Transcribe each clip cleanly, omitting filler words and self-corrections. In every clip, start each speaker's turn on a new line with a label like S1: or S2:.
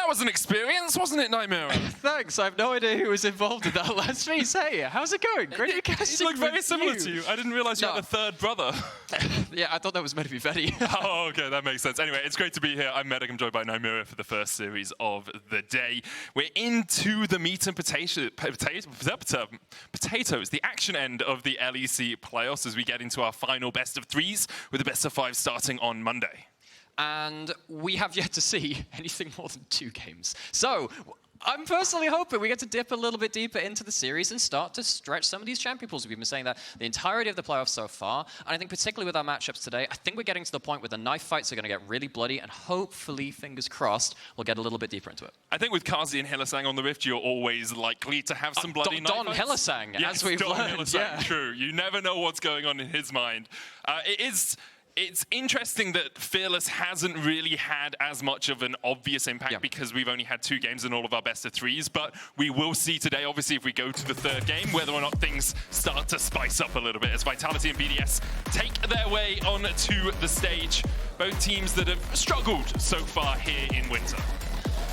S1: was an experience, wasn't it, Nymaera?
S2: Thanks. I have no idea who was involved in that last piece. Hey, how's it going? Great casting.
S1: You look very similar to you. I didn't realize you had a third brother.
S2: Yeah, I thought that was meant to be Vetty.
S1: Oh, okay, that makes sense. Anyway, it's great to be here. I'm Medic. I'm joined by Nymaera for the first series of the day. We're into the meat and potatoes, the action end of the LEC playoffs as we get into our final best of threes with the best of five starting on Monday.
S2: And we have yet to see anything more than 2 games. So I'm personally hoping we get to dip a little bit deeper into the series and start to stretch some of these champion pools. We've been saying that the entirety of the playoffs so far. And I think particularly with our matchups today, I think we're getting to the point where the knife fights are going to get really bloody, and hopefully, fingers crossed, we'll get a little bit deeper into it.
S1: I think with Carzzy and Hylissang on the Rift, you're always likely to have some bloody knife fights.
S2: Hylissang,
S1: yes,
S2: as we've learned.
S1: Hylissang,
S2: yeah.
S1: True. You never know what's going on in his mind. It's interesting that Fearless hasn't really had as much of an obvious impact because we've only had 2 games in all of our best of threes, but we will see today, obviously, if we go to the 3rd game, whether or not things start to spice up a little bit as Vitality and BDS take their way onto the stage. Both teams that have struggled so far here in Winter.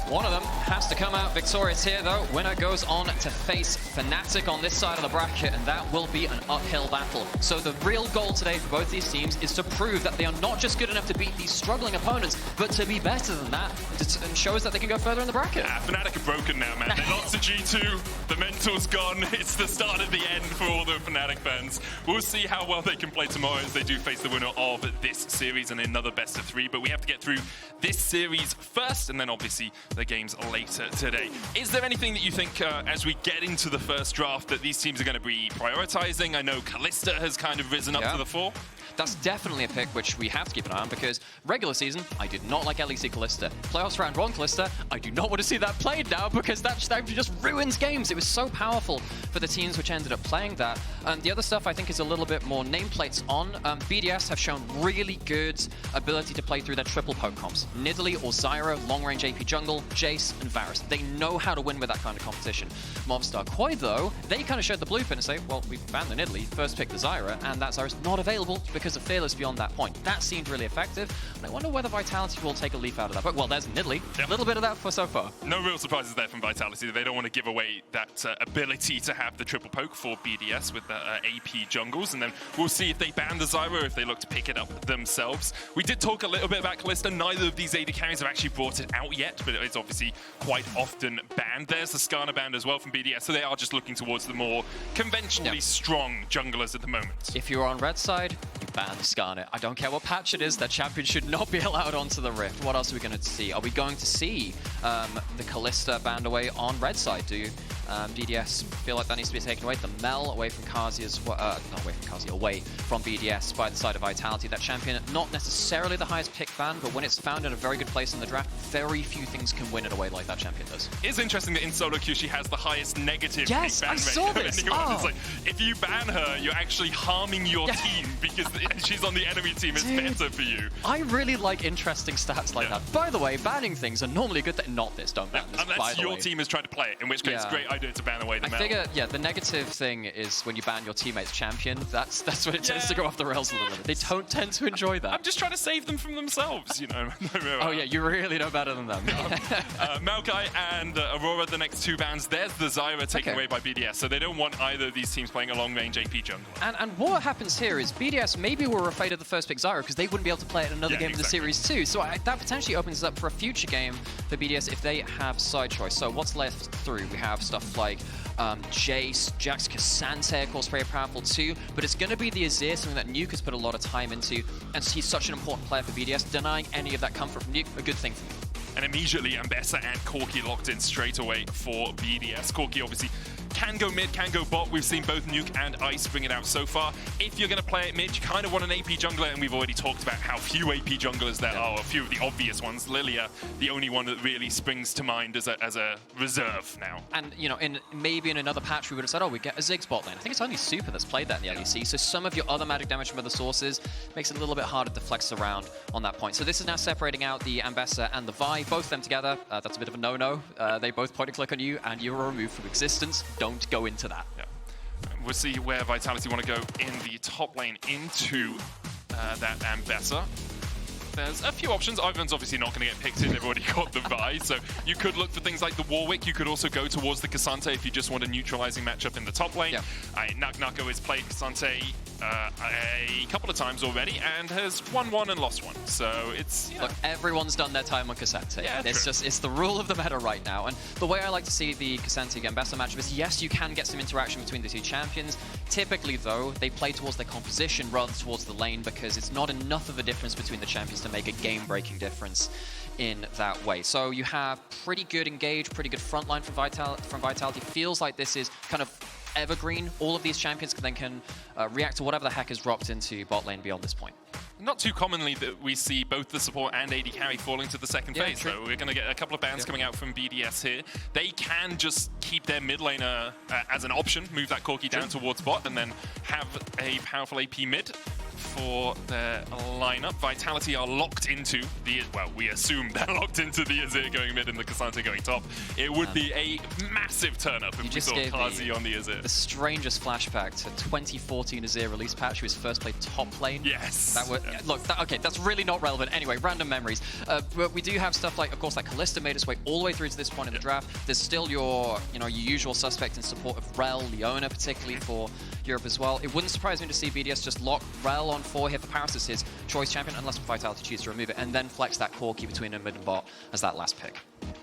S2: One of them has to come out victorious here, though. Winner goes on to face Fnatic on this side of the bracket, and that will be an uphill battle. So the real goal today for both these teams is to prove that they are not just good enough to beat these struggling opponents, but to be better than that, and show us that they can go further in the bracket.
S1: Yeah, Fnatic are broken now, man. They lost to G2, the mental's gone. It's the start of the end for all the Fnatic fans. We'll see how well they can play tomorrow as they do face the winner of this series and another best of 3, but we have to get through this series first, and then obviously the games later today. Is there anything that you think as we get into the first draft that these teams are going to be prioritizing? I know Kalista has kind of risen up to the fore.
S2: That's definitely a pick which we have to keep an eye on, because regular season, I did not like LEC Kalista. Playoffs round 1 Kalista, I do not want to see that played now, because that just ruins games. It was so powerful for the teams which ended up playing that. The other stuff I think is a little bit more nameplates on. BDS have shown really good ability to play through their triple poke comps. Nidalee or Zyra, long-range AP jungle, Jace and Varus. They know how to win with that kind of competition. Movistar Koi, though, they kind of showed the blueprint and say, well, we've banned the Nidalee, first pick the Zyra, and that Zyra's not available because of Fearless beyond that point. That seemed really effective, and I wonder whether Vitality will take a leaf out of that. But, well, there's Nidalee. A little bit of that for so far.
S1: No real surprises there from Vitality. They don't want to give away that ability to have the triple poke for BDS with the AP jungles, and then we'll see if they ban the Zyra or if they look to pick it up themselves. We did talk a little bit about Kalista. Neither of these AD carries have actually brought it out yet, but it's obviously quite often banned. There's the Skarner banned as well from BDS, so they are just looking towards the more conventionally strong junglers at the moment.
S2: If you're on red side, you ban Skarner. I don't care what patch it is, that champion should not be allowed onto the Rift. What else are we going to see? Are we going to see the Kalista banned away on red side? Do BDS feel like that needs to be taken away? The Mel away from Carzzy as well, not away from Carzzy, away from BDS by the side of Vitality. That champion, not necessarily the highest pick ban, but when it's found in a very good place in the draft, very few things can win it away like that champion does.
S1: It's interesting that in solo queue she has the highest negative pick ban rate.
S2: I saw this!
S1: It's like, if you ban her, you're actually harming your team because she's on the enemy team. It's better for you.
S2: I really like interesting stats like that. By the way, banning things are normally a good thing. Not this, don't ban this,
S1: unless your team is trying to play it, in which case great idea to ban away the Mel.
S2: I figure, the negative thing is when you ban your teammate's champion, that's when it tends to go off the rails a little bit. They don't tend to enjoy that.
S1: I'm just trying to save them from themselves, you know.
S2: Oh yeah, you really know better than them.
S1: Maokai and Aurora, the next 2 bans. There's the Zyra taken away by BDS, so they don't want either of these teams playing a long-range AP jungle.
S2: And what happens here is BDS maybe were afraid of the first pick Zyra because they wouldn't be able to play it in another game of the series too. So that potentially opens up for a future game for BDS if they have side choice. So what's left through? We have stuff like Jace, Jax, Cassante, of course, very powerful too, but it's going to be the Azir, something that Nuke has put a lot of time into, and he's such an important player for BDS. Denying any of that comfort from Nuke, a good thing for me.
S1: And immediately Ambessa and Corki locked in straight away for BDS. Corki obviously can go mid, can go bot. We've seen both Nuke and Ice bring it out so far. If you're going to play it mid, you kind of want an AP jungler, and we've already talked about how few AP junglers there are, a few of the obvious ones. Lilia, the only one that really springs to mind as a reserve now.
S2: And, you know, maybe in another patch we would have said, oh, we get a Ziggs bot lane. I think it's only Super that's played that in the LEC, so some of your other magic damage from other sources makes it a little bit harder to flex around on that point. So this is now separating out the Ambessa and the Vi, both of them together. That's a bit of a no-no. They both point and click on you, and you are removed from existence. Don't go into that.
S1: Yeah. We'll see where Vitality want to go in the top lane into that Ambessa. there's a few options. Ivan's obviously not going to get picked in. They've already got the Vi, so you could look for things like the Warwick. You could also go towards the K'Sante if you just want a neutralizing matchup in the top lane. Nato has played K'Sante a couple of times already and has won one and lost one. So it's
S2: look, everyone's done their time on K'Sante. It's the rule of the meta right now. And the way I like to see the K'Sante Ambessa matchup is, yes, you can get some interaction between the two champions. Typically, though, they play towards their composition rather than towards the lane because it's not enough of a difference between the champions to make a game-breaking difference in that way. So you have pretty good engage, pretty good frontline from Vitality. Feels like this is kind of evergreen. All of these champions can react to whatever the heck is dropped into bot lane beyond this point.
S1: Not too commonly that we see both the support and AD carry falling to the second phase,
S2: true.
S1: so we're going to get a couple of bans coming out from BDS here. They can just keep their mid laner as an option, move that Corki down towards bot, and then have a powerful AP mid for their lineup. Vitality are locked into the, well, we assume they're locked into the Azir going mid and the K'Sante going top. It would be a massive turn-up if we saw Carzzy on the Azir.
S2: The strangest flashback to 2014 Azir release patch, who was first played top lane.
S1: Yes.
S2: That would, look, okay, that's really not relevant. Anyway, random memories. But we do have stuff like, of course, like Kalista made its way all the way through to this point in the draft. There's still your usual suspect in support of Rel, Leona particularly for Europe as well. It wouldn't surprise me to see BDS just lock Rel on 4 here for Parus as his choice champion, unless Vitality choose to remove it, and then flex that Corki between mid and bot as that last pick.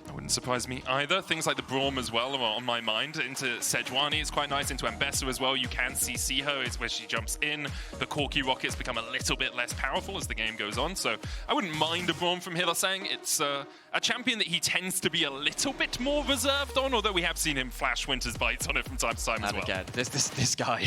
S1: That wouldn't surprise me either. Things like the Braum as well are on my mind. Into Sejuani is quite nice. Into Ambessa as well. You can see her is where she jumps in. The Corki rockets become a little bit less powerful as the game goes on. So I wouldn't mind a Braum from Hylissang. It's a champion that he tends to be a little bit more reserved on, although we have seen him flash Winter's bites on it from time to time as well.
S2: Again, this guy,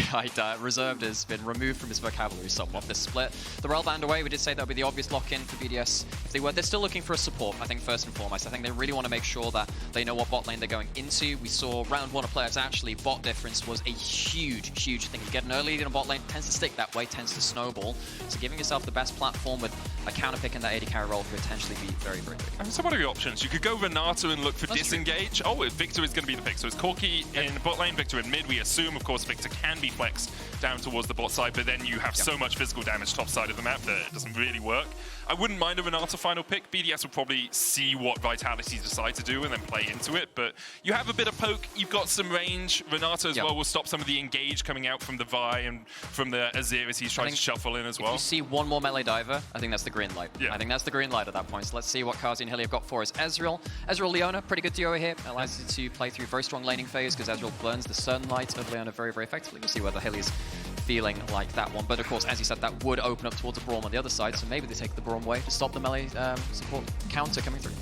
S2: reserved has been removed from his vocabulary somewhat this split. The Rel band away, we did say that would be the obvious lock-in for BDS. If they're still looking for a support, I think, first and foremost. I think they really want to make sure that they know what bot lane they're going into. We saw round 1 of players actually, bot difference was a huge thing. You get an early lead in a bot lane, tends to stick that way, tends to snowball. So giving yourself the best platform with a counter pick in that AD carry role could potentially be very, very big.
S1: And so what are your options? You could go Renato and look for disengage.
S2: True.
S1: Oh, Viktor is going to be the pick. So it's Corki in bot lane, Viktor in mid. We assume, of course, Viktor can be flexed down towards the bot side, but then you have so much physical damage top side of the map that it doesn't really work. I wouldn't mind a Renato final pick. BDS will probably see what Vitality decide to do and then play into it, but you have a bit of poke, you've got some range. Renato as well will stop some of the engage coming out from the Vi and from the Azir as he's trying to shuffle in as well.
S2: If you see one more melee diver, I think that's the green light. I think that's the green light at that point. So let's see what Carzzy and Hilly have got for us. Ezreal Leona, pretty good duo here. Allows you to play through very strong laning phase because Ezreal burns the sunlight of Leona very, very effectively. We'll see whether Hilly's feeling like that one. But of course, as you said, that would open up towards a Braum on the other side, so maybe they take the Braum way to stop the melee support counter coming through.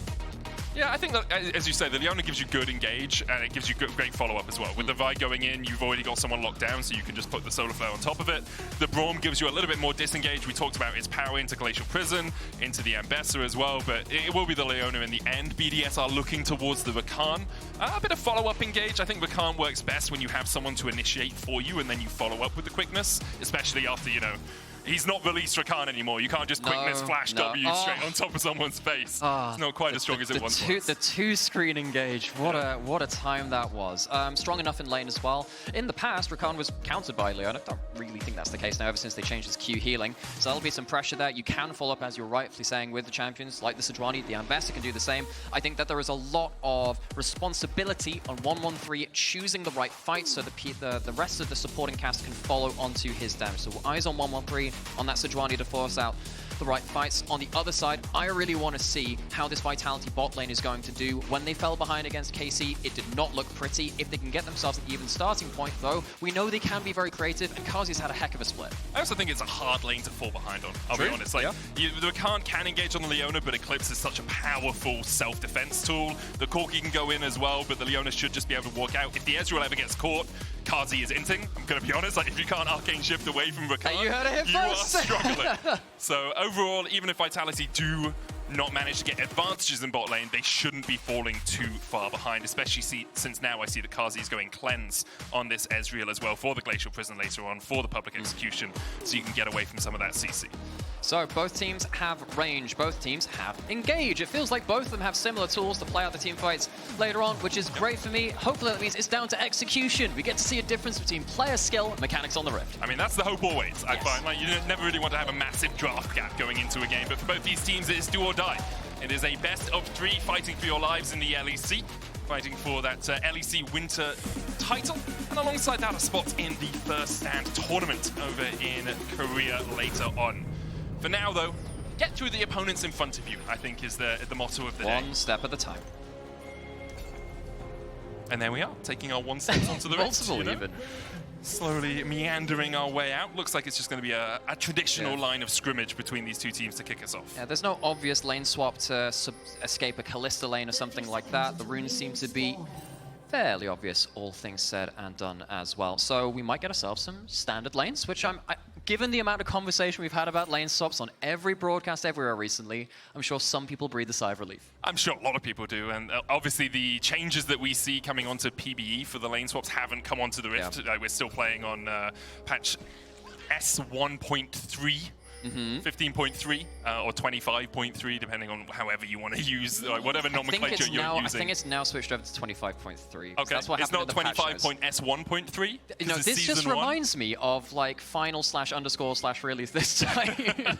S1: Yeah, I think that, as you say, the Leona gives you good engage, and it gives you great follow-up as well. With the Vi going in, you've already got someone locked down, so you can just put the Solar Flare on top of it. The Braum gives you a little bit more disengage. We talked about its power into Glacial Prison, into the Ambessa as well, but it will be the Leona in the end. BDS are looking towards the Rakan. A bit of follow-up engage. I think Rakan works best when you have someone to initiate for you, and then you follow up with the quickness, especially after, he's not released Rakan anymore. You can't just quickness flash W straight on top of someone's face. It's not quite as strong as it once was.
S2: The 2-screen engage, what a time that was. Strong enough in lane as well. In the past, Rakan was countered by Leona. I don't really think that's the case now, ever since they changed his Q healing. So that'll be some pressure there. You can follow up, as you're rightfully saying, with the champions, like the Sejuani. The Ambessa can do the same. I think that there is a lot of responsibility on 113 choosing the right fight so the rest of the supporting cast can follow onto his damage. So eyes on 113, on that Sejuani to force out the right fights. On the other side, I really want to see how this Vitality bot lane is going to do. When they fell behind against KC, it did not look pretty. If they can get themselves an even starting point, though, we know they can be very creative, and Carzzy's had a heck of a split.
S1: I also think it's a hard lane to fall behind on, I'll be honest. Like, the Rakan can engage on the Leona, but Eclipse is such a powerful self-defense tool. The Corki can go in as well, but the Leona should just be able to walk out. If the Ezreal ever gets caught, Carzzy is inting. I'm going to be honest, like, if you can't arcane shift away from Rakan,
S2: you heard it here first.
S1: are struggling. So overall, even if Vitality do not manage to get advantages in bot lane, they shouldn't be falling too far behind, especially since now I see that Carzzy is going cleanse on this Ezreal as well for the Glacial Prison later on, for the public execution, so you can get away from some of that CC.
S2: So both teams have range, both teams have engage. It feels like both of them have similar tools to play out the team fights later on, which is great for me. Hopefully that means it's down to execution. We get to see a difference between player skill and mechanics on the Rift.
S1: I mean, that's the hope always. I find like you never really want to have a massive draft gap going into a game, but for both these teams, it is do or die. It is a best of 3 fighting for your lives in the LEC, fighting for that LEC Winter title, and alongside that, a spot in the First Stand tournament over in Korea later on. For now, though, get through the opponents in front of you, I think is the motto of the day.
S2: One step at a time.
S1: And there we are, taking our one step onto the Rift.
S2: Multiple, even.
S1: Slowly meandering our way out. Looks like it's just going to be a traditional line of scrimmage between these two teams to kick us off.
S2: Yeah, there's no obvious lane swap to escape a Kalista lane or something like that. The runes seem to be fairly obvious, all things said and done as well. So we might get ourselves some standard lanes, which given the amount of conversation we've had about lane swaps on every broadcast everywhere recently, I'm sure some people breathe a sigh of relief. I'm
S1: sure a lot of people do, and obviously the changes that we see coming onto PBE for the lane swaps haven't come onto the Rift. Yeah. We're still playing on patch S1.3. 15.3 or 25.3, depending on however you want to use, whatever nomenclature you're using.
S2: I think it's now switched over to 25.3.
S1: Okay,
S2: that's what
S1: it's not 25.S1.3?
S2: No, this just reminds me of like final/_/release this time.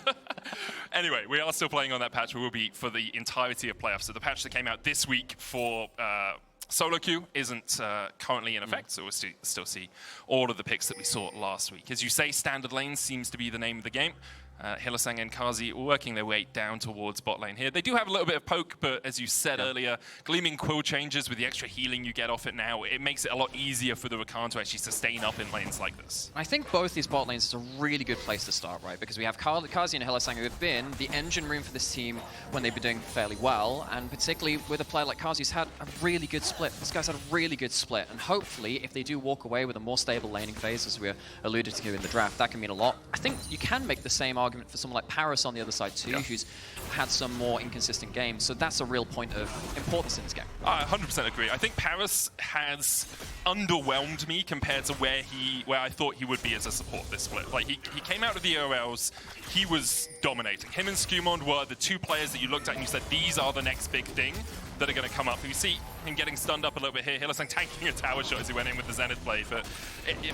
S1: Anyway, we are still playing on that patch. We will be for the entirety of playoffs. So the patch that came out this week for solo queue isn't currently in effect, so we'll still see all of the picks that we saw last week. As you say, standard lanes seems to be the name of the game. Hylissang and Carzzy working their way down towards bot lane here. They do have a little bit of poke, but as you said earlier, Gleaming Quill changes with the extra healing you get off it now. It makes it a lot easier for the Rakan to actually sustain up in lanes like this.
S2: I think both these bot lanes is a really good place to start, right? Because we have Carzzy and Hylissang who have been the engine room for this team when they've been doing fairly well, and particularly with a player like Carzzy who's had a really good split. This guy's had a really good split, and hopefully if they do walk away with a more stable laning phase, as we alluded to in the draft, that can mean a lot. I think you can make the same argument for someone like Parus on the other side too, who's had some more inconsistent games. So that's a real point of importance in this game.
S1: I 100% agree. I think Parus has underwhelmed me compared to where I thought he would be as a support this split. Like he came out of the OLs, he was dominating. Him and Skumond were the two players that you looked at and you said, these are the next big thing that are going to come up. You see him getting stunned up a little bit here. Hylissang tanking a tower shot as he went in with the Zenith play. But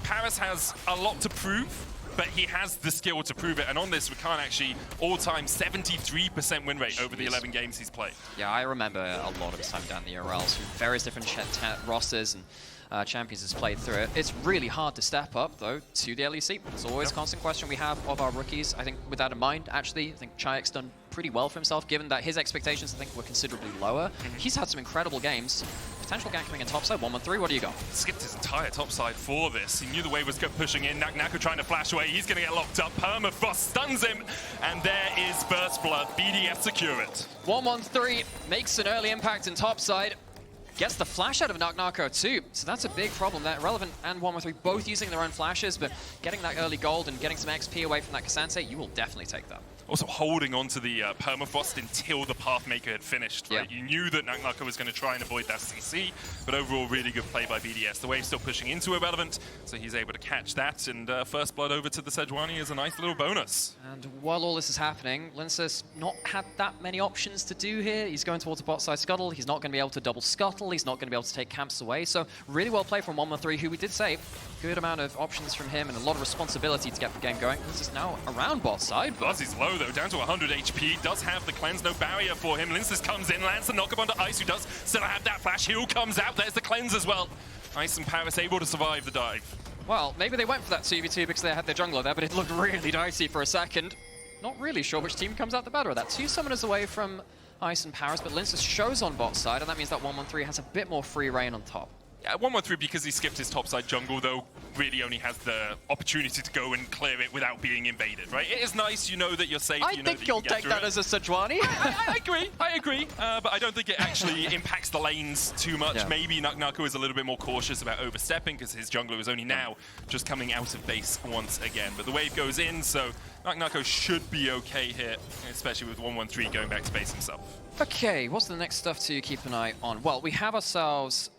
S1: Parus has a lot to prove, but he has the skill to prove it. And on this, we can't actually all-time 73% win rate over the 11 games he's played.
S2: Yeah, I remember a lot of his time down the URLs from various different rosters and champions has played through it. It's really hard to step up, though, to the LEC. It's always a constant question we have of our rookies. I think with that in mind, actually, I think Czajek's done pretty well for himself, given that his expectations, I think, were considerably lower. He's had some incredible games. Potential gank coming in topside, 1-1-3, what do you got?
S1: Skipped his entire topside for this. He knew the wave was pushing in. Naak trying to flash away. He's going to get locked up. Permafrost stuns him. And there is First Blood. BDS secure it.
S2: 1-1-3 makes an early impact in topside. Gets the flash out of Naak too, so that's a big problem there. Relevant and 1-1-3 both using their own flashes, but getting that early gold and getting some XP away from that Cassante, you will definitely take that.
S1: Also holding on to the permafrost until the Pathmaker had finished, right? You knew that Naak was going to try and avoid that CC, but overall really good play by BDS. The wave's still pushing into Irrelevant, so he's able to catch that, and First Blood over to the Sejuani is a nice little bonus.
S2: And while all this is happening, Lyncas not had that many options to do here. He's going towards a bot side scuttle. He's not going to be able to double scuttle. He's not going to be able to take camps away. So really well played from 1-1-3, who we did say, good amount of options from him and a lot of responsibility to get the game going. Lyncas now around bot side.
S1: Buzzy's low though, down to 100 HP. Does have the cleanse, no barrier for him. Lyncas comes in, lands the knock up onto Ice, who does still have that flash. Heal comes out, there's the cleanse as well. Ice and Parus able to survive the dive.
S2: Well, maybe they went for that 2v2 because they had their jungler there, but it looked really dicey for a second. Not really sure which team comes out the better of that. 2 summoners away from Ice and Parus, but Lyncas shows on bot side, and that means that 1-1-3 has a bit more free reign on top.
S1: Yeah, 1-1-3 because he skipped his topside jungle, though really only has the opportunity to go and clear it without being invaded, right? It is nice, you know that you're safe.
S2: I think you'll take that as a Sejuani.
S1: I agree, but I don't think it actually impacts the lanes too much. Yeah. Maybe Naak is a little bit more cautious about overstepping because his jungler is only now just coming out of base once again. But the wave goes in, so Naak should be okay here, especially with 1-1-3 going back to base himself.
S2: Okay, what's the next stuff to keep an eye on? Well, we have ourselves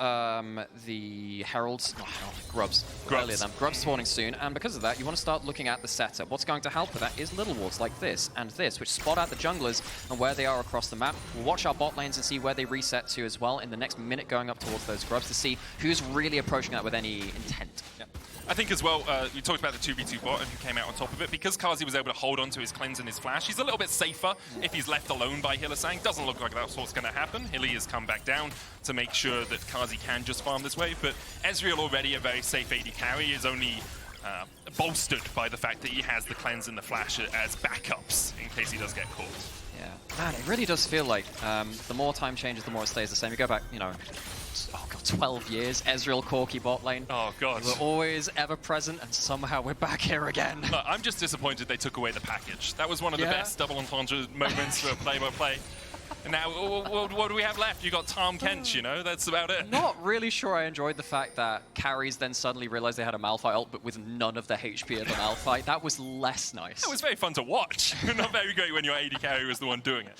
S2: the Heralds, not Herald, Grubs. earlier than grubs spawning soon, and because of that, you want to start looking at the setup. What's going to help with that is little wards like this and this, which spot out the junglers and where they are across the map. We'll watch our bot lanes and see where they reset to as well in the next minute going up towards those grubs to see who's really approaching that with any intent.
S1: Yeah. I think as well, we talked about the 2v2 bot and who came out on top of it. Because Carzzy was able to hold on to his cleanse and his flash, he's a little bit safer if he's left alone by Hylissang. Doesn't look like that's what's going to happen. Hilly has come back down to make sure that Carzzy can just farm this wave. But Ezreal, already a very safe AD carry, is only bolstered by the fact that he has the cleanse and the flash as backups in case he does get caught.
S2: Yeah, man, it really does feel like the more time changes, the more it stays the same. You go back, you know, oh god, 12 years, Ezreal Corki bot lane.
S1: Oh god.
S2: We're always ever present, and somehow we're back here again.
S1: Look, I'm just disappointed they took away the package. That was one of the best double entendre moments for play-by-play. And now, what do we have left? You got Tom Kent, you know? That's about it.
S2: Not really sure I enjoyed the fact that carries then suddenly realized they had a Malphite ult, but with none of the HP of the Malphite. That was less nice.
S1: That was very fun to watch. Not very great when your AD carry was the one doing it.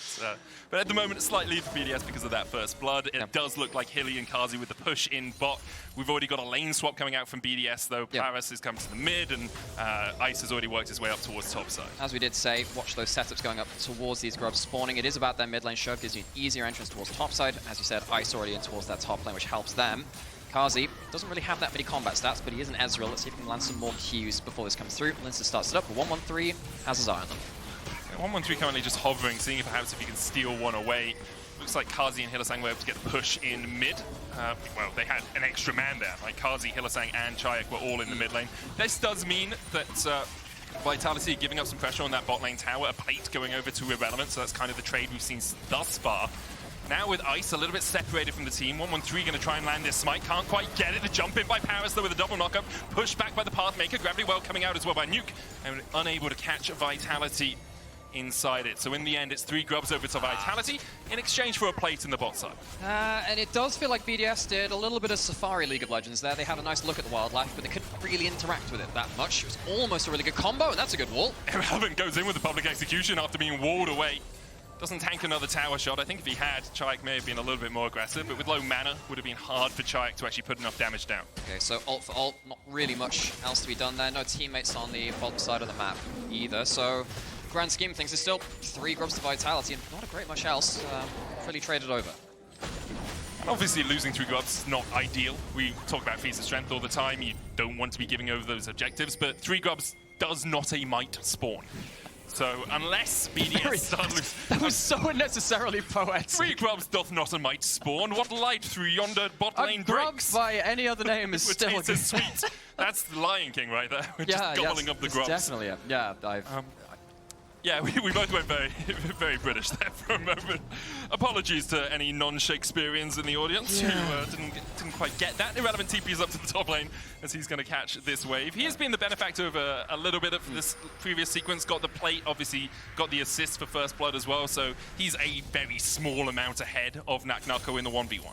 S1: But at the moment, slightly for BDS because of that first blood. It does look like Hilly and Carzzy with the push in bot. We've already got a lane swap coming out from BDS, though. Parus has come to the mid, and Ice has already worked his way up towards top side.
S2: As we did say, watch those setups going up towards these grubs spawning. It is about their mid lane shove, gives you an easier entrance towards top side. As you said, Ice already in towards that top lane, which helps them. Carzzy doesn't really have that many combat stats, but he is an Ezreal. Let's see if he can land some more Qs before this comes through. Lyncas starts it up. 1-1-3 has his eye on them.
S1: 1-1-3 currently just hovering, seeing perhaps if he can steal one away. Looks like Carzzy and Hylissang were able to get the push in mid. Well, they had an extra man there. Like Carzzy, Hylissang, and Czajek were all in the mid lane. This does mean that Vitality giving up some pressure on that bot lane tower, a plate going over to Irrelevant, so that's kind of the trade we've seen thus far. Now with Ice a little bit separated from the team, 1-1-3 going to try and land this smite, can't quite get it. The jump in by Parus though with a double knockup, pushed back by the Pathmaker, Gravity Well coming out as well by Nuke, and unable to catch Vitality inside it. So in the end, it's 3 grubs over to Vitality in exchange for a plate in the bot side.
S2: And it does feel like BDS did a little bit of Safari League of Legends there. They had a nice look at the wildlife, but they couldn't really interact with it that much. It was almost a really good combo, and that's a good wall.
S1: Irrelevant goes in with the public execution after being walled away. Doesn't tank another tower shot. I think if he had, Czajek may have been a little bit more aggressive, but with low mana, would have been hard for Czajek to actually put enough damage down.
S2: Okay, so ult for ult, not really much else to be done there. No teammates on the bottom side of the map either, so grand scheme of things, there's still 3 grubs to Vitality and not a great much else. Pretty traded over.
S1: And obviously losing 3 grubs is not ideal. We talk about feats of strength all the time. You don't want to be giving over those objectives, but 3 grubs does not a might spawn. So unless BDS start losing...
S2: That was so unnecessarily poetic.
S1: 3 grubs doth not a might spawn. What light through yonder bot lane breaks?
S2: By any other name is still
S1: good. Sweet. That's the Lion King right there. We're just gobbling up the grubs.
S2: Definitely, yeah.
S1: Yeah, we both went very, very British there for a moment. Apologies to any non-Shakespeareans in the audience who didn't quite get that. Irrelevant TP's up to the top lane as he's going to catch this wave. He has been the benefactor of a little bit of this previous sequence. Got the plate, obviously got the assist for first blood as well. So he's a very small amount ahead of Nato in the 1v1.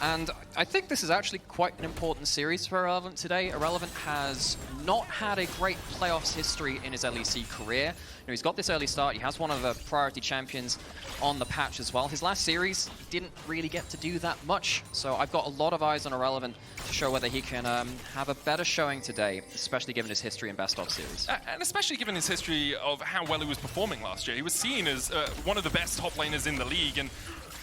S2: And I think this is actually quite an important series for Irrelevant today. Irrelevant has not had a great playoffs history in his LEC career. You know, he's got this early start. He has one of the priority champions on the patch as well. His last series, he didn't really get to do that much. So I've got a lot of eyes on Irrelevant to show whether he can have a better showing today, especially given his history in Best of series.
S1: And especially given his history of how well he was performing last year. He was seen as one of the best top laners in the league. And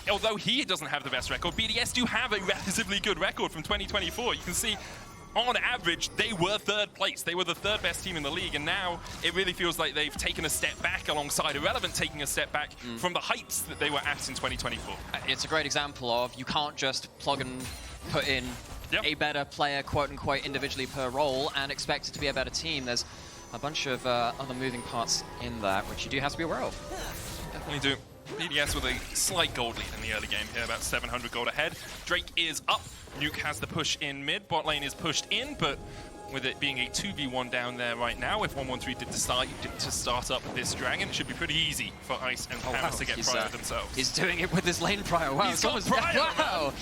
S1: although he doesn't have the best record, BDS do have a relatively good record from 2024. You can see, on average, they were 3rd place. They were the 3rd best team in the league, and now it really feels like they've taken a step back alongside Irrelevant taking a step back from the heights that they were at in 2024.
S2: It's a great example of you can't just plug and put in a better player, quote-unquote, individually per role and expect it to be a better team. There's a bunch of other moving parts in that, which you do have to be aware of.
S1: Definitely do. BDS with a slight gold lead in the early game here, about 700 gold ahead. Drake is up. Nuke has the push in mid. Bot lane is pushed in, but with it being a 2v1 down there right now, if 1-1-3 did decide to start up this dragon, it should be pretty easy for Ice and Parus to get prior themselves.
S2: He's doing it with his lane prior. Wow,
S1: he's got prior!
S2: Wow!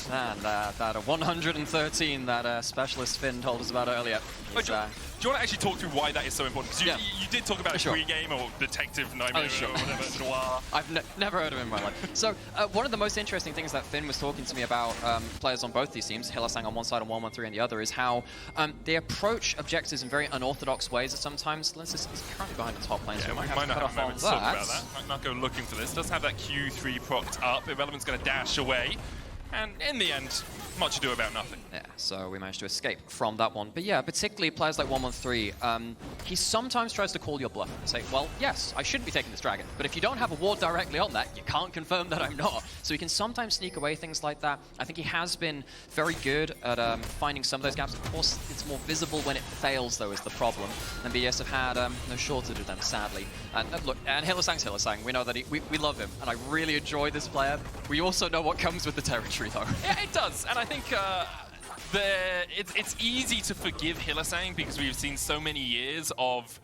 S2: Man, that 113 that Specialist Finn told us about earlier.
S1: Do you want to actually talk through why that is so important? Because you did talk about a pre-game or Detective Nymaera or whatever, Noir.
S2: I've never heard of him in my life. So one of the most interesting things that Finn was talking to me about players on both these teams, Hylissang on one side and 113 on the other, is how they approach objectives in very unorthodox ways at sometimes. Lyncas is currently behind the top lane, so we might have to cut off on that.
S1: Talk about that. Might not go looking for this. Does have that Q3 procced up. Irrelevant's going to dash away. And in the end, much ado about nothing.
S2: Yeah, so we managed to escape from that one. But yeah, particularly players like 113, he sometimes tries to call your bluff and say, well, yes, I shouldn't be taking this dragon, but if you don't have a ward directly on that, you can't confirm that I'm not. So he can sometimes sneak away things like that. I think he has been very good at finding some of those gaps. Of course, it's more visible when it fails, though, is the problem. And BDS have had no shortage of them, sadly. And look, and Hylissang's Hylissang. We know that we love him, and I really enjoy this player. We also know what comes with the territory, though.
S1: Yeah, it does, and I think it's easy to forgive Hylissang because we've seen so many years of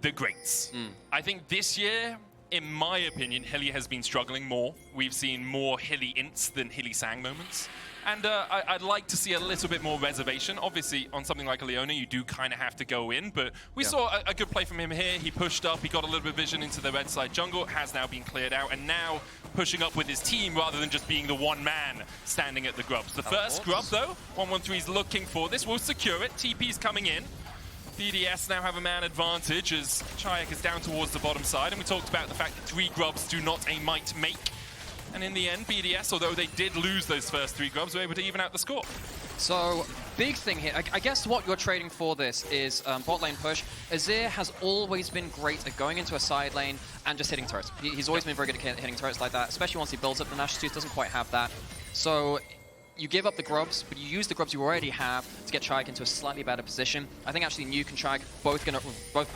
S1: the greats. I think this year, in my opinion, Hilly has been struggling more. We've seen more Hilly ints than Hylissang moments. And I'd like to see a little bit more reservation. Obviously, on something like a Leona, you do kind of have to go in, but we saw a good play from him here. He pushed up, he got a little bit of vision into the red side jungle, has now been cleared out, and now pushing up with his team rather than just being the one man standing at the grubs. The first grub, though, 113 is looking for this, will secure it. TP's coming in. BDS now have a man advantage as Czajek is down towards the bottom side, and we talked about the fact that 3 grubs do not a might make. And in the end, BDS, although they did lose those first 3 grubs, were able to even out the score.
S2: So, big thing here. I guess what you're trading for this is bot lane push. Azir has always been great at going into a side lane and just hitting turrets. He's always been very good at hitting turrets like that, especially once he builds up the Nash Juice, doesn't quite have that. So, you give up the grubs, but you use the grubs you already have to get Czajek into a slightly better position. I think actually Nuke and Czajek both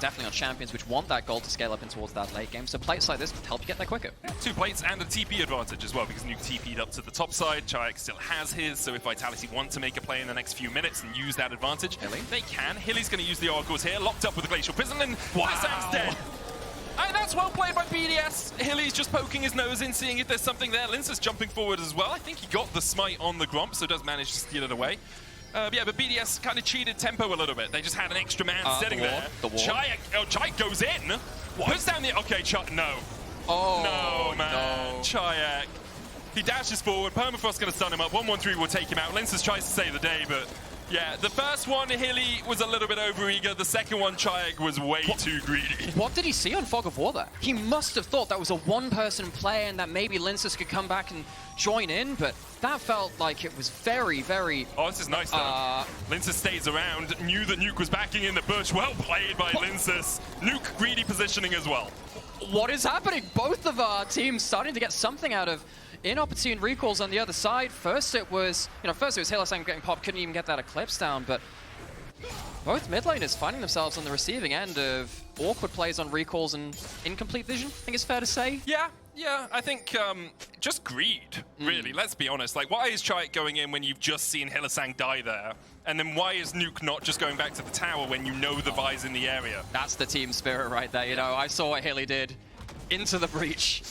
S2: definitely on champions which want that gold to scale up in towards that late game. So plates like this can help you get there quicker.
S1: 2 plates and a TP advantage as well, because Nuke TP'd up to the top side. Czajek still has his, so if Vitality want to make a play in the next few minutes and use that advantage, they can. Hilly's going to use the oracles here, locked up with the Glacial Prison, and Hylissang's dead. And that's well played by BDS. Hilly's just poking his nose in, seeing if there's something there. Lyncas jumping forward as well. I think he got the smite on the Gromp, so does manage to steal it away. Yeah, but BDS kind of cheated tempo a little bit. They just had an extra man sitting there. Czajek goes in. Puts down the... Okay, no.
S2: Oh,
S1: no, man. No. Czajek. He dashes forward. Permafrost's going to stun him up. 113 will take him out. Lyncas tries to save the day, but... Yeah, the first one, Hilly was a little bit overeager. The second one, Czajek was way too greedy.
S2: What did he see on Fog of War there? He must have thought that was a one-person play and that maybe Lyncas could come back and join in, but that felt like it was very, very...
S1: Oh, this is nice, though. Lyncas stays around, knew that Nuke was backing in the bush. Well played by Lyncas. Nuke greedy positioning as well.
S2: What is happening? Both of our teams starting to get something out of inopportune recalls on the other side. First it was Hylissang getting popped, couldn't even get that Eclipse down, but both mid laners finding themselves on the receiving end of awkward plays on recalls and incomplete vision, I think it's fair to say.
S1: Yeah, I think just greed, really, let's be honest. Like, why is Czajek going in when you've just seen Hylissang die there? And then why is Nuke not just going back to the tower when you know the Vi's in the area?
S2: That's the team spirit right there, you know. I saw what Hilly did into the breach.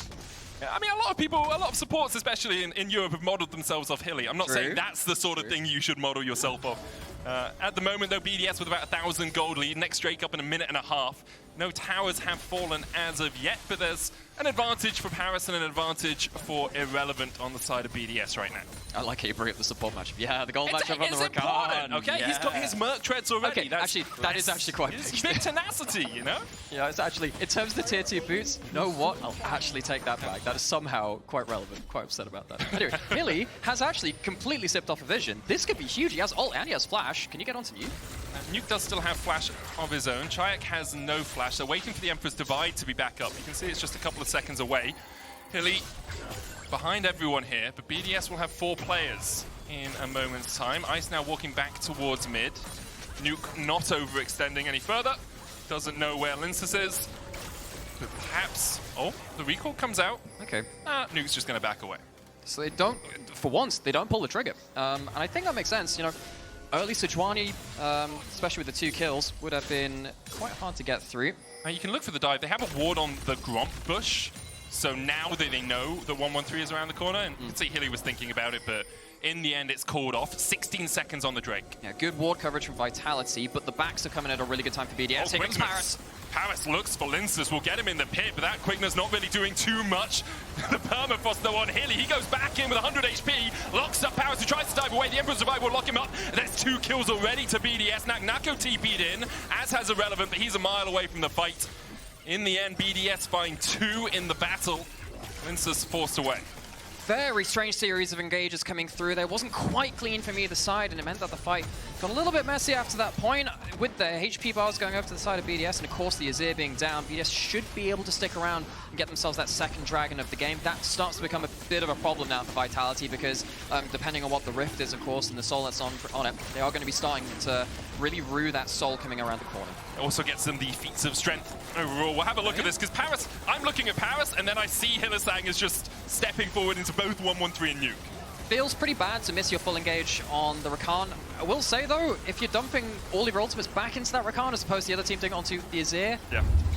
S1: I mean, a lot of supports, especially in Europe, have modeled themselves off Hilly. I'm not saying that's the sort of thing you should model yourself off. At the moment, though, BDS with about 1,000 gold lead. Next Drake up in a minute and a half. No towers have fallen as of yet, but there's an advantage for Parus and an advantage for Irrelevant on the side of BDS right now.
S2: I like how you bring up the support matchup. Yeah, the gold matchup on the
S1: Rakan. Okay,
S2: yeah.
S1: He's got his Merc Treads already.
S2: Okay, that is actually quite
S1: big. Big tenacity, you know?
S2: Yeah, it's actually, in terms of the tier 2 boots, you know what? I'll actually take that back. That is somehow quite relevant. Quite upset about that. Anyway, Hilly has actually completely sipped off a vision. This could be huge. He has ult and he has flash. Can you get onto Nuke?
S1: Nuke does still have flash of his own. Czajek has no flash. They're waiting for the Emperor's Divide to be back up. You can see it's just a couple of seconds away. Hilly behind everyone here, but BDS will have 4 players in a moment's time. Ice now walking back towards mid. Nuke not overextending any further. Doesn't know where Lyncas is. But perhaps... Oh, the recall comes out.
S2: Okay.
S1: Nuke's just going to back away.
S2: So they don't, for once, they don't pull the trigger. And I think that makes sense, you know. Early Sejuani, especially with the 2 kills, would have been quite hard to get through.
S1: Now you can look for the dive. They have a ward on the Gromp bush. So now that they know that 113 is around the corner, and you can see Hilly was thinking about it, but in the end, it's called off. 16 seconds on the Drake.
S2: Yeah, good ward coverage from Vitality, but the backs are coming at a really good time for BDS. Here comes Parus.
S1: Parus looks for Lyncas, will get him in the pit, but that quickness not really doing too much. The permafrost though on Hilly, he goes back in with 100 HP, locks up Parus, who tries to dive away. The Emperor's Survivor will lock him up, and there's 2 kills already to BDS. Nato TP'd in, as has Irrelevant, but he's a mile away from the fight. In the end, BDS find 2 in the battle. Lyncas forced away.
S2: Very strange series of engages coming through. There wasn't quite clean from either side, and it meant that the fight got a little bit messy after that point. With the HP bars going over to the side of BDS, and of course the Azir being down, BDS should be able to stick around and get themselves that second dragon of the game. That starts to become a bit of a problem now for Vitality, because depending on what the Rift is, of course, and the Soul that's on it, they are going to be starting to really rue that Soul coming around the corner.
S1: It also gets them the feats of strength overall. We'll have a look at this, because Parus, I'm looking at Parus, and then I see Hylissang is just stepping forward into both 113 and Nuke.
S2: Feels pretty bad to miss your full engage on the Rakan. I will say though, if you're dumping all your ultimates back into that Rakan as opposed to the other team taking onto the Azir,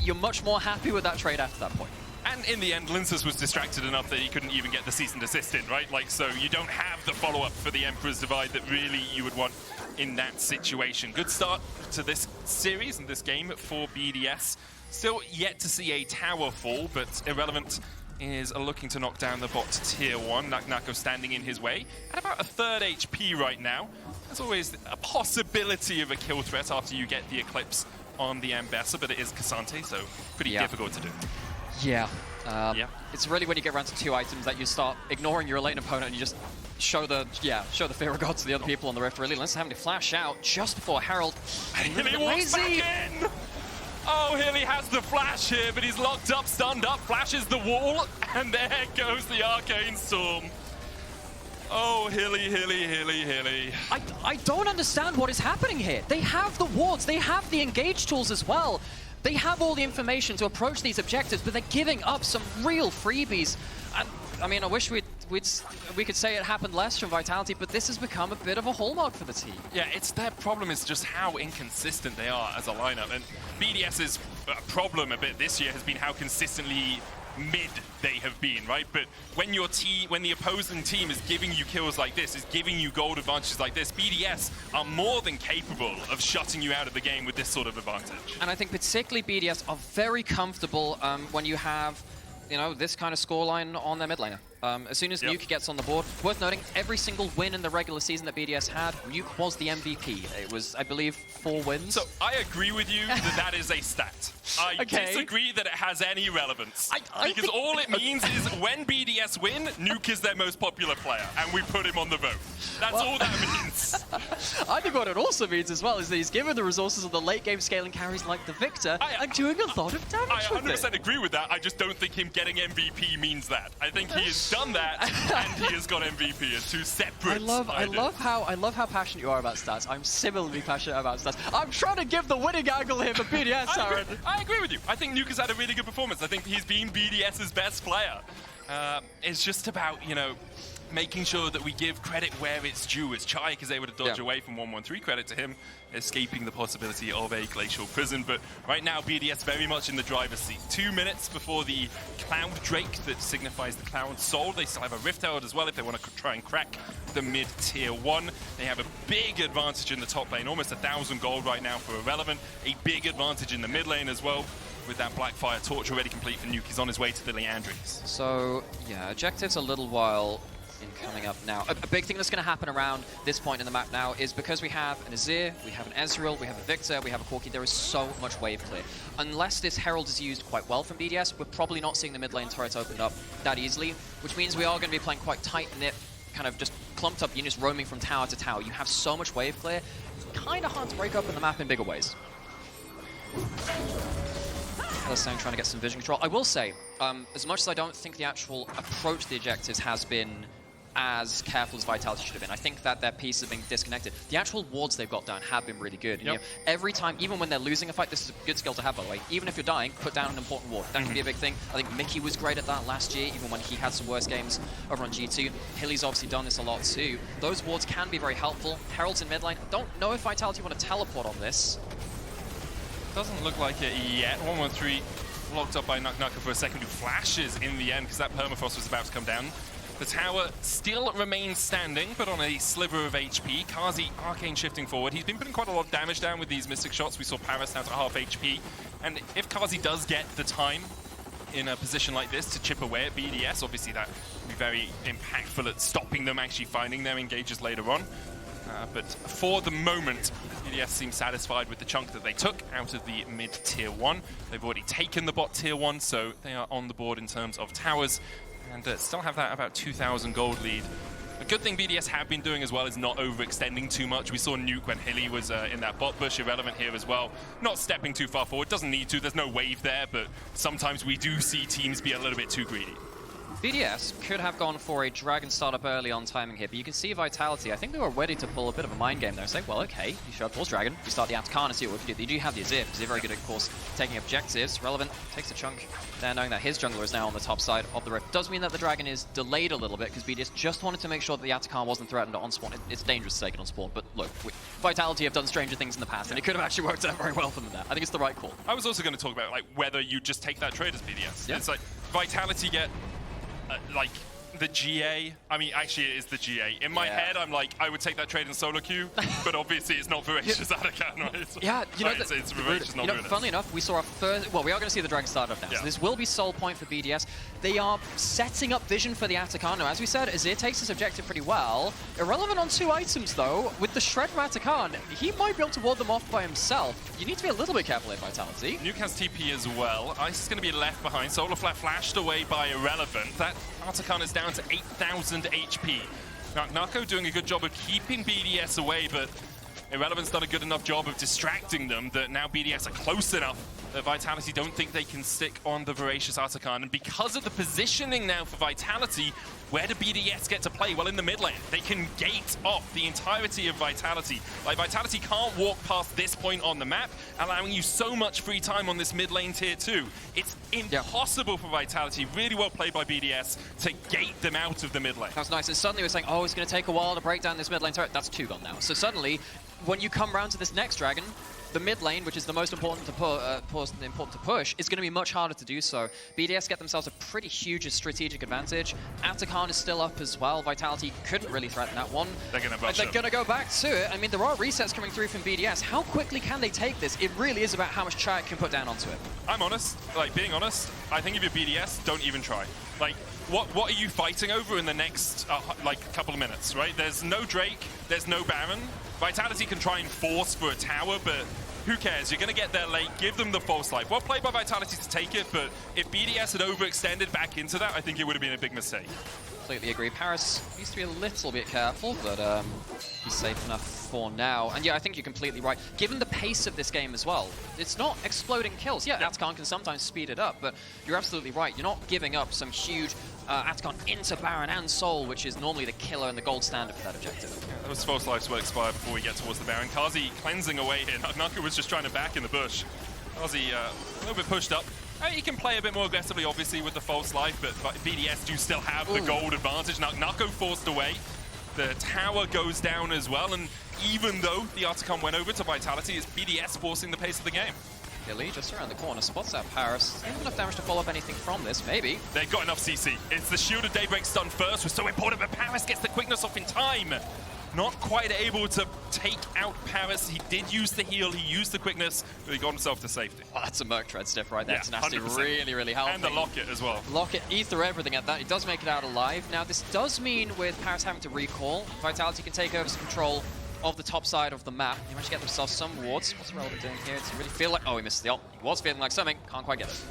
S2: you're much more happy with that trade after that point.
S1: And in the end, Lyncas was distracted enough that he couldn't even get the cease and desist in, right? Like, so you don't have the follow-up for the Emperor's Divide that really you would want in that situation. Good start to this series and this game for BDS. Still yet to see a tower fall, but Irrelevant is looking to knock down the bot tier 1. Naako standing in his way at about a 3rd HP right now. There's always a possibility of a kill threat after you get the Eclipse on the Ambessa, but it is K'Sante, so pretty difficult to do.
S2: Yeah. It's really when you get around to 2 items that you start ignoring your lane opponent and you just show the fear of God to the other people on the Rift. Really, Lyncas having to flash out just before Herald.
S1: Hilly walks back in! Oh, Hilly has the flash here, but he's locked up, stunned up, flashes the wall, and there goes the Arcane Storm. Oh, Hilly.
S2: I don't understand what is happening here. They have the wards, they have the engage tools as well. They have all the information to approach these objectives, but they're giving up some real freebies. And, I mean, I wish we could say it happened less from Vitality, but this has become a bit of a hallmark for the team. Yeah,
S1: it's their problem is just how inconsistent they are as a lineup. And BDS's problem a bit this year has been how consistently mid they have been, right? But when when the opposing team is giving you kills like this, is giving you gold advantages like this, BDS are more than capable of shutting you out of the game with this sort of advantage.
S2: And I think particularly BDS are very comfortable when you have, you know, this kind of scoreline on their mid laner. As soon as Nuke gets on the board, worth noting, every single win in the regular season that BDS had, Nuke was the MVP. It was, I believe, 4 wins.
S1: So I agree with you that that is a stat. I disagree that it has any relevance. Because all it means is when BDS win, Nuke is their most popular player, and we put him on the vote. That's all that means.
S2: I think what it also means as well is that he's given the resources of the late game scaling carries like the Viktor and doing a lot of damage.
S1: I 100% agree with that. I just don't think him getting MVP means that. I think he has done that, and he has got MVP as 2 separate.
S2: I love how passionate you are about stats. I'm similarly passionate about stats. I'm trying to give the winning angle here for BDS, Aaron.
S1: I agree with you. I think Nuke has had a really good performance. I think he's been BDS's best player. It's just about, you know, making sure that we give credit where it's due, as Czajek is able to dodge away from 113. Credit to him, escaping the possibility of a glacial prison. But right now, BDS very much in the driver's seat. 2 minutes before the Cloud Drake that signifies the Cloud Soul. They still have a Rift Herald as well if they want to try and crack the mid-tier 1. They have a big advantage in the top lane, almost 1,000 gold right now for Irrelevant. A big advantage in the mid lane as well. With that Blackfire Torch already complete for Nuke, he's on his way to the Leandries.
S2: So, yeah, objectives a little while in coming up now. A big thing that's going to happen around this point in the map now is because we have an Azir, we have an Ezreal, we have a Viktor, we have a Corki, there is so much wave clear. Unless this Herald is used quite well from BDS, we're probably not seeing the mid lane turrets opened up that easily, which means we are going to be playing quite tight-knit, kind of just clumped up units roaming from tower to tower. You have so much wave clear, it's kind of hard to break open the map in bigger ways. Hylissang trying to get some vision control. I will say, as much as I don't think the actual approach to the objectives has been as careful as Vitality should have been, I think that their pieces have been disconnected. The actual wards they've got down have been really good. You know, every time, even when they're losing a fight, this is a good skill to have, by the way. Even if you're dying, put down an important ward. That can be a big thing. I think Mickey was great at that last year, even when he had some worse games over on G2. Hilly's obviously done this a lot too. Those wards can be very helpful. Herald's in mid lane. I don't know if Vitality want to teleport on this.
S1: Doesn't look like it yet. 113 locked up by Naak for a second, who flashes in the end because that permafrost was about to come down. The tower still remains standing, but on a sliver of HP. Carzzy, arcane shifting forward. He's been putting quite a lot of damage down with these Mystic shots. We saw Parus down to half HP. And if Carzzy does get the time in a position like this to chip away at BDS, obviously that would be very impactful at stopping them actually finding their engages later on. But for the moment, BDS seems satisfied with the chunk that they took out of the mid-tier 1. They've already taken the bot tier 1, so they are on the board in terms of towers. And still have that about 2,000 gold lead. A good thing BDS have been doing as well is not overextending too much. We saw Nuke when Hilly was in that bot bush, irrelevant here as well. Not stepping too far forward, doesn't need to, there's no wave there, but sometimes we do see teams be a little bit too greedy.
S2: BDS could have gone for a Dragon startup early on timing here, but you can see Vitality. I think they were ready to pull a bit of a mind game there. Say, well, okay, you show up Force Dragon, you start the Atakan and see what we can do. They do have the Azir, because they're very good at, of course, taking objectives. Relevant takes a chunk there, knowing that his jungler is now on the top side of the rift. Does mean that the Dragon is delayed a little bit, because BDS just wanted to make sure that the Atakan wasn't threatened on spawn. It's dangerous to take it on spawn, but look, Vitality have done stranger things in the past, and it could have actually worked out very well for them there. I think it's the right call.
S1: I was also going to talk about like whether you just take that trade as BDS. Yeah. It's like Vitality get like the GA. I mean, actually, it is the GA. In my head, I'm like, I would take that trade in solo queue, but obviously, it's not Voracious Atakan, right?
S2: Yeah, you know,
S1: it's Voracious not doing it.
S2: Funnily enough, we saw our first. Well, we are going to see the Dragon startup now, so this will be soul point for BDS. They are setting up vision for the Atakan. Now, as we said, Azir takes this objective pretty well. Irrelevant on 2 items, though. With the Shred from Atakan, he might be able to ward them off by himself. You need to be a little bit careful here, Vitality.
S1: Nuke has TP as well. Ice is going to be left behind. Solar Flat flashed away by Irrelevant. That Atakan is down to 8,000 HP. Now, Nato doing a good job of keeping BDS away, but Irrelevant's done a good enough job of distracting them that now BDS are close enough that Vitality don't think they can stick on the Voracious Atakan. And because of the positioning now for Vitality, where do BDS get to play? Well, in the mid lane. They can gate off the entirety of Vitality. Like, Vitality can't walk past this point on the map, allowing you so much free time on this mid lane tier 2. It's impossible for Vitality, really well played by BDS, to gate them out of the mid lane.
S2: That's nice. And suddenly we're saying, oh, it's going to take a while to break down this mid lane turret. That's 2 gone now. So suddenly, when you come around to this next Dragon, the mid lane, which is the most important to push, is going to be much harder to do so. BDS get themselves a pretty huge strategic advantage. Atakan is still up as well. Vitality couldn't really threaten that one.
S1: They're going
S2: to go back to it. I mean, there are resets coming through from BDS. How quickly can they take this? It really is about how much Czajek can put down onto it.
S1: I'm honest. Like, being honest, I think if you're BDS, don't even try. Like, what are you fighting over in the next like couple of minutes, right? There's no Drake, there's no Baron. Vitality can try and force for a tower, but who cares? You're going to get there late, give them the false life. Well played by Vitality to take it, but if BDS had overextended back into that, I think it would have been a big mistake.
S2: Completely agree. Parus needs to be a little bit careful, but he's safe enough for now. And yeah, I think you're completely right. Given the pace of this game as well, it's not exploding kills. Yeah, Atakan can sometimes speed it up, but you're absolutely right. You're not giving up some huge Atakan into Baron and Soul, which is normally the killer and the gold standard for that objective.
S1: Yeah, those false lives will expire before we get towards the Baron. Carzzy cleansing away here. Naak was just trying to back in the bush. Carzzy a little bit pushed up. He can play a bit more aggressively, obviously, with the false life, but BDS do still have the gold advantage. Naak forced away. The tower goes down as well, and even though the Atakan went over to Vitality, it's BDS forcing the pace of the game.
S2: Hilly just around the corner, spots out Parus. Doesn't have enough damage to follow up anything from this, maybe.
S1: They've got enough CC. It's the Shield of Daybreak stun first, was so important, but Parus gets the quickness off in time. Not quite able to take out Parus. He did use the heal, he used the quickness, but he got himself to safety.
S2: Well, that's a Merc Tread stiff right there.
S1: Yeah,
S2: Tenacity really, really helping.
S1: And the Locket as well.
S2: Locket, Ether, everything at that. It does make it out alive. Now, this does mean with Parus having to recall, Vitality can take over some control of the top side of the map. They managed to get themselves some wards. What's Relevant doing here? Does he really feel like... Oh, he missed the ult. He was feeling like something. Can't quite get it.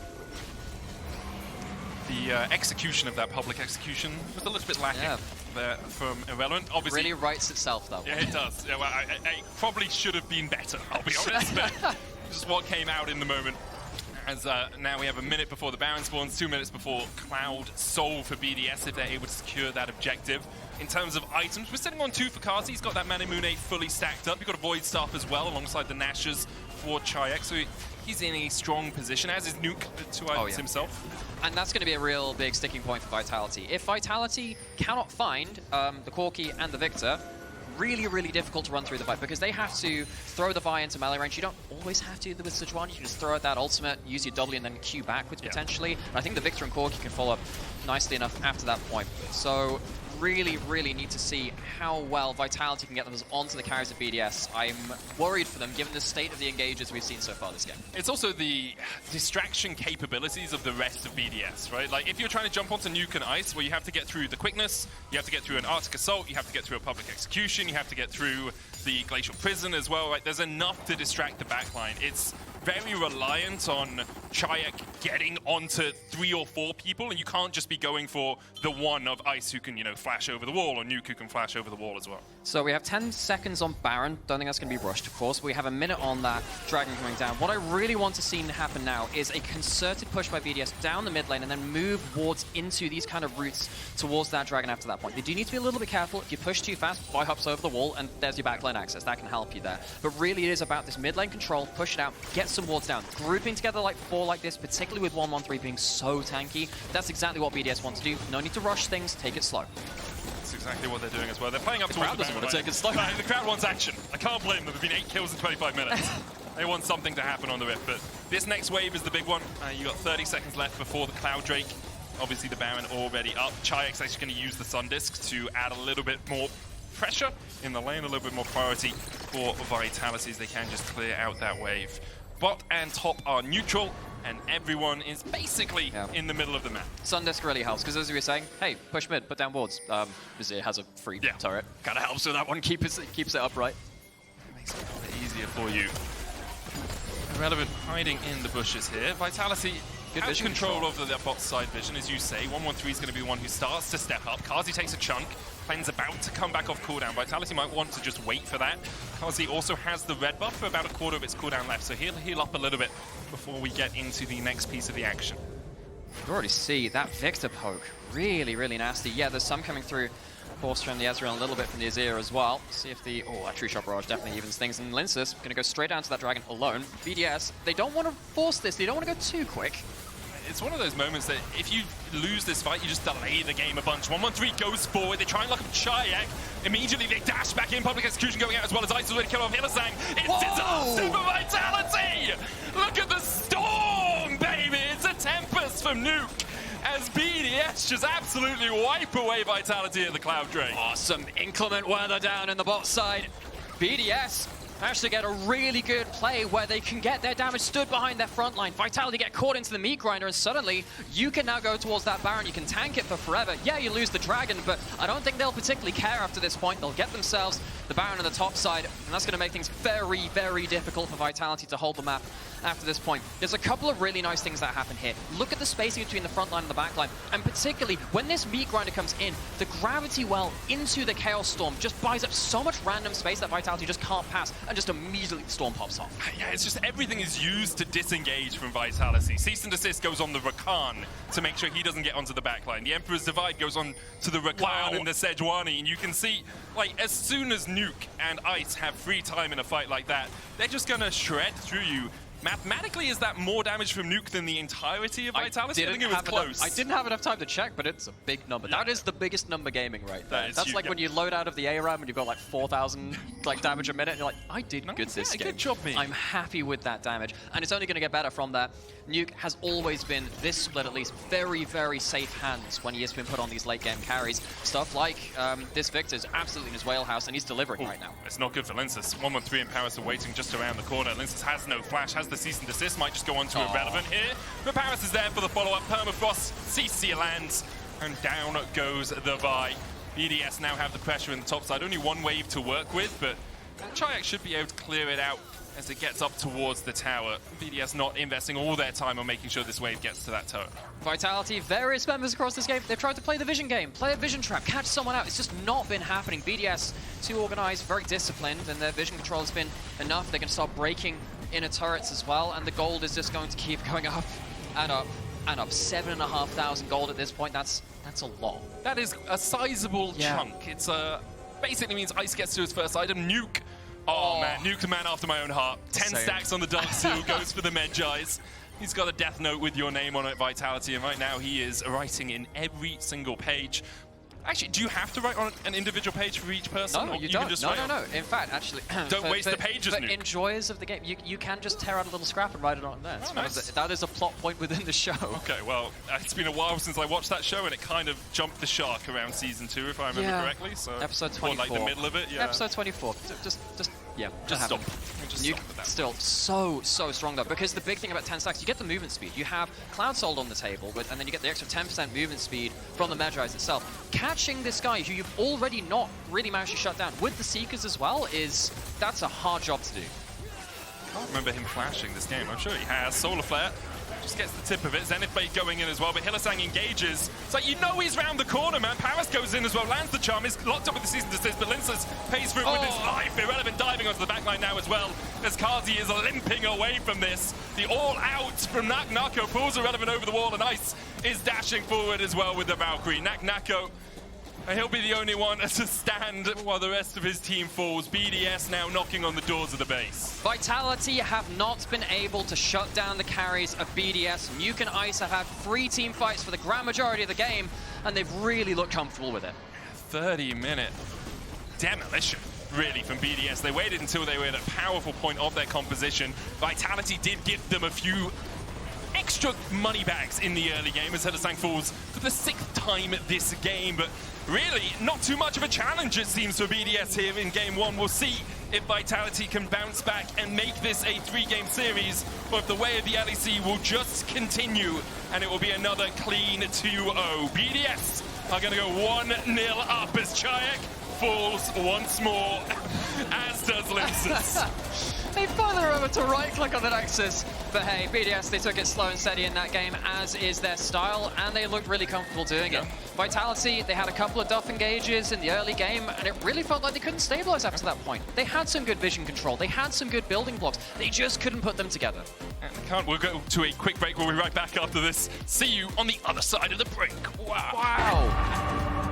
S1: The execution of that public execution was a little bit lacking there from Irrelevant. Obviously,
S2: really writes itself, though.
S1: Yeah, it does. Yeah, well, I probably should have been better, I'll be honest. But just what came out in the moment. As now we have a minute before the Baron spawns, 2 minutes before Cloud Soul for BDS if they're able to secure that objective. In terms of items, we're sitting on 2 for Carzzy. He's got that Manamune fully stacked up. You've got a Void Staff as well alongside the Nashers for Czajek. So he's in a strong position, as is Nuke, the 2 items himself.
S2: And that's going to be a real big sticking point for Vitality. If Vitality cannot find the Corki and the Viktor, really, really difficult to run through the fight because they have to throw the Vi into melee range. You don't always have to with Sejuani. You can just throw out that ultimate, use your W, and then Q backwards potentially. And I think the Viktor and Corki can follow up nicely enough after that point. So really, really need to see how well Vitality can get them onto the carries of BDS. I'm worried for them given the state of the engages we've seen so far this game.
S1: It's also the distraction capabilities of the rest of BDS, right? Like if you're trying to jump onto Nuke and Ice, where you have to get through the quickness, you have to get through an Arctic Assault, you have to get through a public execution, you have to get through the Glacial Prison as well, right? There's enough to distract the backline. It's very reliant on Czajek getting onto 3 or 4 people, and you can't just be going for the one of Ice who can, you know, flash over the wall, or Nuke who can flash over the wall as well.
S2: So we have 10 seconds on Baron. Don't think that's going to be rushed, of course. We have a minute on that Dragon coming down. What I really want to see happen now is a concerted push by BDS down the mid lane and then move wards into these kind of routes towards that Dragon after that point. They do need to be a little bit careful. If you push too fast, Vi hops over the wall, and there's your backline access. That can help you there. But really it is about this mid lane control, push it out, get some wards down. Grouping together like 4 like this, particularly with 1-1-3 being so tanky, that's exactly what BDS wants to do. No need to rush things, take it slow.
S1: That's exactly what they're doing as well. They're playing up towards the
S2: crowd doesn't want to take it slow.
S1: The crowd wants action. I can't blame them. There've been 8 kills in 25 minutes. They want something to happen on the Rift, but this next wave is the big one. You got 30 seconds left before the Cloud Drake. Obviously the Baron already up. Czajek's actually going to use the Sun Disc to add a little bit more pressure in the lane, a little bit more priority for Vitality as they can just clear out that wave. Bot and top are neutral, and everyone is basically in the middle of the map.
S2: Sun Disc really helps, because as we were saying, hey, push mid, put down wards. Azir has a free turret. Kind of helps with that one, keeps it upright.
S1: Makes it a little bit easier for you. Irrelevant hiding in the bushes here. Vitality has control over the bot side vision, as you say. 1-1-3 is going to be one who starts to step up. Carzzy takes a chunk. Plane's about to come back off cooldown. Vitality might want to just wait for that. Carzzy also has the red buff for about a quarter of its cooldown left, so he'll heal up a little bit before we get into the next piece of the action.
S2: You already see that Viktor poke. Really, really nasty. Yeah, there's some coming through, of course, from the Ezreal and a little bit from the Azir as well. See if the... Oh, that True Shot Barrage definitely evens things. And Lyncas going to go straight down to that Dragon alone. BDS, they don't want to force this. They don't want to go too quick.
S1: It's one of those moments that if you lose this fight, you just delay the game a bunch. 1-1-3 goes forward. They try and lock up Czajek. Immediately they dash back in. Public execution going out as well as Ice is ready to kill off Hylissang. It's disaster for Vitality! Look at the storm, baby! It's a tempest from Nuke as BDS just absolutely wipe away Vitality at the Cloud Drake.
S2: Awesome inclement weather down in the bot side. BDS managed to get a really good play where they can get their damage stood behind their front line. Vitality get caught into the meat grinder, and suddenly you can now go towards that Baron. You can tank it for forever. Yeah, you lose the Dragon, but I don't think they'll particularly care after this point. They'll get themselves the Baron on the top side, and that's going to make things very, very difficult for Vitality to hold the map after this point. There's a couple of really nice things that happen here. Look at the spacing between the front line and the back line, and particularly when this meat grinder comes in, the gravity well into the Chaos Storm just buys up so much random space that Vitality just can't pass, and just immediately the Storm pops off.
S1: Yeah, it's just everything is used to disengage from Vitality. Cease and Desist goes on the Rakan to make sure he doesn't get onto the backline. The Emperor's Divide goes on to the Rakan and the Sejuani, and you can see, like, as soon as Nuke and Ice have free time in a fight like that, they're just gonna shred through you. Mathematically, is that more damage from Nuke than the entirety of Vitality? I think it was close.
S2: I didn't have enough time to check, but it's a big number. Yeah. That is the biggest number gaming right there. That's like when you load out of the ARAM and you've got like 4,000 like damage a minute, and you're like, I did good this game.
S1: Good job, me.
S2: I'm happy with that damage, and it's only going to get better from that. Nuke has always been, this split at least, very, very safe hands when he has been put on these late game carries. Stuff like this Viktor is absolutely in his wheelhouse, and he's delivering right now.
S1: It's not good for Lyncas. 1-1-3 and Parus are waiting just around the corner. Lyncas has no flash, has the cease and desist, might just go on to irrelevant here. But Parus is there for the follow-up. Permafrost, CC lands, and down goes the Vi. BDS now have the pressure in the top side. Only one wave to work with, but Czajek should be able to clear it out as it gets up towards the tower. BDS not investing all their time on making sure this wave gets to that tower.
S2: Vitality, various members across this game, they've tried to play the vision game, play a vision trap, catch someone out. It's just not been happening. BDS, too organized, very disciplined, and their vision control has been enough. They're going to start breaking inner turrets as well, and the gold is just going to keep going up and up and up. 7,500 gold at this point. That's a lot.
S1: That is a sizable chunk. It's basically means Ice gets to his first item. Nuke. Oh man, Nuke the man after my own heart. 10 stacks on the Dark Seal, goes for the Medjais. He's got a death note with your name on it, Vitality, and right now he is writing in every single page. Actually, do you have to write on an individual page for each person?
S2: No,
S1: or
S2: you
S1: can
S2: don't.
S1: just
S2: No. In fact, actually,
S1: don't waste the pages,
S2: for
S1: Nuke.
S2: enjoyers of the game, you can just tear out a little scrap and write it on there.
S1: Oh, nice.
S2: That is a plot point within the show.
S1: Okay, well, it's been a while since I watched that show, and it kind of jumped the shark around season 2, if I remember correctly. So
S2: episode 24.
S1: Or like the middle of it. Yeah.
S2: Episode 24. Just
S1: stop. Just
S2: Nuke
S1: stop with that.
S2: still so strong though, because the big thing about 10 stacks, you get the movement speed. You have Cloud Sold on the table, and then you get the extra 10% movement speed from the Magi itself. Catching this guy who you've already not really managed to shut down with the Seekers as well that's a hard job to do.
S1: I can't remember him flashing this game. I'm sure he has. Solar Flare just gets the tip of it. Zenith Bait going in as well, but Hylissang engages. It's like, you know he's round the corner, man. Parus goes in as well, lands the charm, is locked up with the Season Desist, but Lyncas pays for it with his life. Irrelevant diving onto the backline now as well, as Carzzy is limping away from this. The all-out from Nato pulls Irrelevant over the wall, and Ice is dashing forward as well with the Valkyrie. Nato, and he'll be the only one to stand while the rest of his team falls. BDS now knocking on the doors of the base.
S2: Vitality have not been able to shut down the carries of BDS. Nuke and Ice have had 3 team fights for the grand majority of the game, and they've really looked comfortable with it.
S1: 30-minute demolition, really, from BDS. They waited until they were at a powerful point of their composition. Vitality did give them a few extra money bags in the early game as Hylissang falls for the 6th time this game, but really not too much of a challenge, it seems, for BDS here in game 1. We'll see if Vitality can bounce back and make this a 3-game series, or if the way of the LEC will just continue and it will be another clean 2-0. BDS are going to go 1-0 up as Czajek falls once more, as does Lyncas.
S2: They finally remembered to right-click on the Nexus, but hey, BDS, they took it slow and steady in that game, as is their style, and they looked really comfortable doing it. Vitality, they had a couple of duff engages in the early game, and it really felt like they couldn't stabilize after that point. They had some good vision control, they had some good building blocks, they just couldn't put them together.
S1: And they can't. We'll go to a quick break. We'll be right back after this. See you on the other side of the break.
S2: Wow.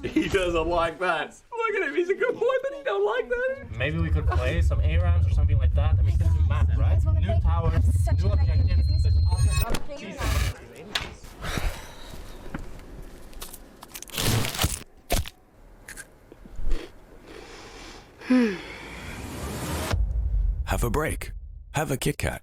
S3: He doesn't like that. Look at him, he's a good boy, but he don't like that.
S4: Maybe we could play some A rounds or something like that. I mean, this is map, right? New tower, new objective.
S5: Have a break. Have a Kit Kat.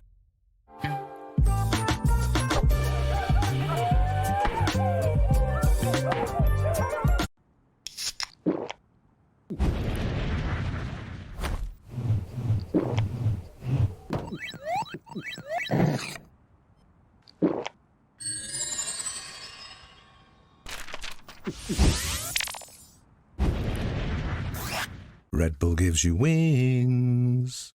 S5: Red Bull gives you wings.